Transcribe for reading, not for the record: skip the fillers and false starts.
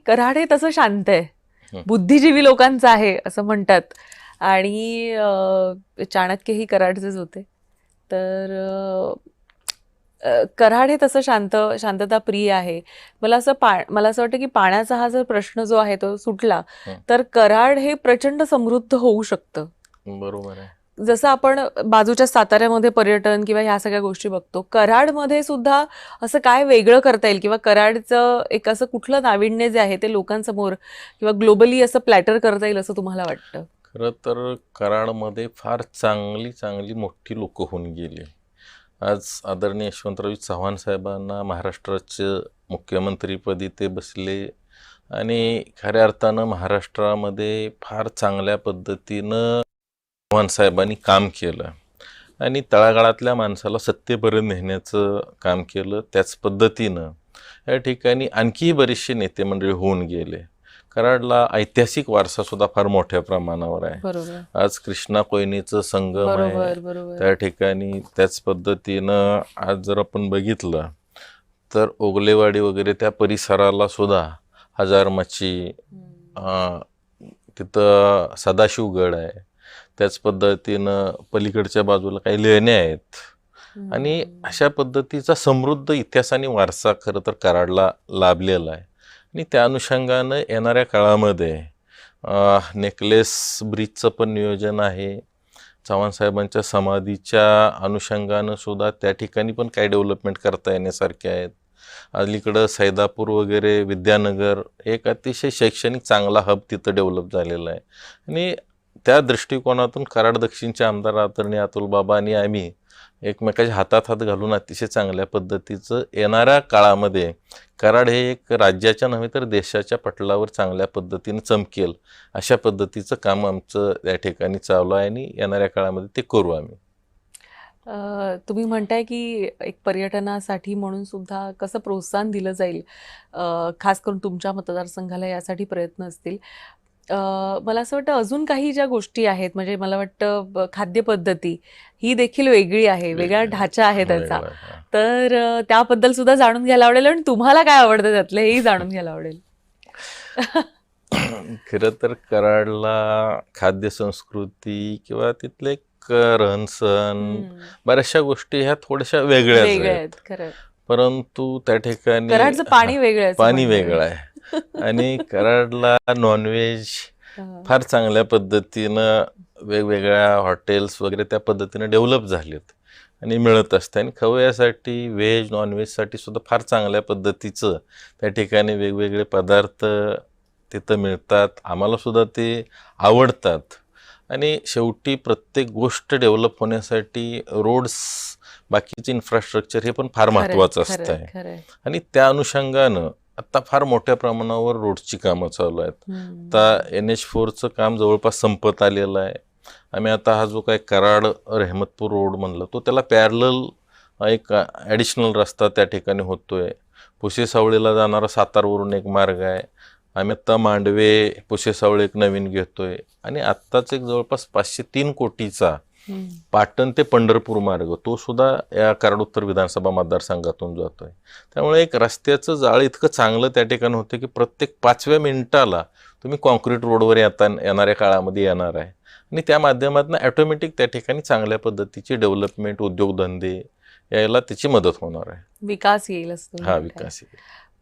कराड हे तसं शांत आहे, हं. बुद्धिजीवी लोकांचं आहे असं म्हणतात. आणि चाणक्यही कराडचेच होते. तर कराड हे तसं शांतता प्रिय आहे. मला असं वाटतं की पाण्याचा हा जर प्रश्न जो आहे तो सुटला, हं. तर कराड हे प्रचंड समृद्ध होऊ शकतं. बरोबर आहे. जसं आपण बाजूच्या साताऱ्यामध्ये पर्यटन किंवा ह्या सगळ्या गोष्टी बघतो, कराडमध्ये सुद्धा असं काय वेगळं करता येईल किंवा कराडचं एक असं कुठलं नाविन्य जे आहे ते लोकांसमोर किंवा ग्लोबली असं प्लॅटर करता येईल असं तुम्हाला वाटतं? खरं तर कराडमध्ये फार चांगली चांगली मोठी लोक होऊन गेली. आज आदरणीय यशवंतराव चव्हाण साहेबांना महाराष्ट्राचे मुख्यमंत्रीपदी ते बसले आणि खऱ्या अर्थानं महाराष्ट्रामध्ये फार चांगल्या पद्धतीनं चव्हाण साहेबांनी काम केलं आणि तळागाळातल्या माणसाला सत्तेपर्यंत नेण्याचं काम केलं. त्याच पद्धतीनं या ठिकाणी आणखीही बरेचसे नेते मंडळी होऊन गेले. कराडला ऐतिहासिक वारसा सुद्धा फार मोठ्या प्रमाणावर आहे. बरोबर आज कृष्णा कोयनेचं संगम आहे, बरोबर बरोबर त्या ठिकाणी त्याच पद्धतीनं आज जर आपण बघितलं तर ओगलेवाडी वगैरे त्या परिसराला सुद्धा हजारमाची, तिथं सदाशिवगड आहे. त्याच पद्धतीनं पलीकडच्या बाजूला काही लेण्या आहेत आणि अशा पद्धतीचा समृद्ध इतिहास आणि वारसा खरं तर कराडला लाभलेला आहे. आणि त्या अनुषंगानं येणाऱ्या काळामध्ये नेकलेस ब्रिजचं पण नियोजन आहे. चव्हाण साहेबांच्या समाधीच्या अनुषंगानं सुद्धा त्या ठिकाणी पण काही डेव्हलपमेंट करता येण्यासारखे आहेत. अलीकडं सैदापूर वगैरे विद्यानगर एक अतिशय शैक्षणिक चांगला हब तिथं डेव्हलप झालेला आहे. आणि त्या दृष्टिकोनातून कराड दक्षिणचे आमदार आदरणीय अतुलबाबा आणि आम्ही एकमेकाच्या हातात हात घालून अतिशय चांगल्या पद्धतीचं येणाऱ्या काळामध्ये कराड हे एक राज्याच्या नव्हे तर देशाच्या पटलावर चांगल्या पद्धतीनं चमकेल अशा पद्धतीचं काम आमचं या ठिकाणी चालू आहे आणि येणाऱ्या काळामध्ये ते करू आम्ही. तुम्ही म्हणताय की एक पर्यटनासाठी म्हणून सुद्धा कसं प्रोत्साहन दिलं जाईल, खास करून तुमच्या मतदारसंघाला यासाठी प्रयत्न असतील. मला असं वाटतं अजून काही ज्या गोष्टी आहेत, म्हणजे मला वाटतं खाद्यपद्धती ही देखील वेगळी आहे, वेगळा ढाचा आहे त्याचा. वेगळं आहे. तर त्याबद्दल सुद्धा जाणून घ्यायला आवडेल आणि तुम्हाला काय आवडतं त्यातलं हेही जाणून घ्यायला आवडेल. खरं तर कराडला खाद्य संस्कृती किंवा तिथले रहनसहन बऱ्याचशा गोष्टी ह्या थोड्याशा वेगळ्याच वेगळे आहेत. आहेत खरं. परंतु त्या ठिकाणी कराडचं पाणी वेगळं आहे असं पाणी म्हणतात. वेगळं आहे आणि कराडला नॉनव्हेज फार चांगल्या पद्धतीनं वेगवेगळ्या हॉटेल्स वगैरे त्या पद्धतीनं डेव्हलप झालेत आणि मिळत असते. आणि खवय्यासाठी व्हेज नॉनव्हेजसाठी सुद्धा फार चांगल्या पद्धतीचं त्या ठिकाणी वेगवेगळे पदार्थ तिथं मिळतात. आम्हाला सुद्धा ते आवडतात. आणि शेवटी प्रत्येक गोष्ट डेव्हलप होण्यासाठी रोड्स, बाकीचे इन्फ्रास्ट्रक्चर हे पण फार महत्त्वाचं असतं आहे. खरं आणि त्या अनुषंगानं आता फार मोठ्या प्रमाणावर रोडची कामं चालू आहेत. आता NH4चं काम जवळपास संपत आलेलं आहे. आम्ही आता हा जो काय कराड रहमतपूर रोड म्हणलं तो त्याला पॅरलल एक ॲडिशनल रस्ता त्या ठिकाणी होतोय. पुशेसावळीला जाणारा सातारवरून एक मार्ग आहे. आम्ही आत्ता मांडवे पुशेसावळी एक नवीन घेतोय आणि आत्ताच एक जवळपास 503 कोटीचा पाटण ते पंढरपूर मार्ग तो सुद्धा या कराड उत्तर विधानसभा मतदारसंघातून जातोय. त्यामुळे एक रस्त्याचं जाळं इतकं चांगलं त्या ठिकाणी होतं की प्रत्येक 5व्या मिनिटाला तुम्ही कॉन्क्रीट रोडवर येणाऱ्या काळामध्ये येणार आहे. आणि त्या माध्यमातून ॲटोमॅटिक त्या ठिकाणी चांगल्या पद्धतीची डेव्हलपमेंट, उद्योगधंदे यायला त्याची मदत होणार आहे. विकास येईल असं तुम्ही हा म्हणताय. विकास येईल.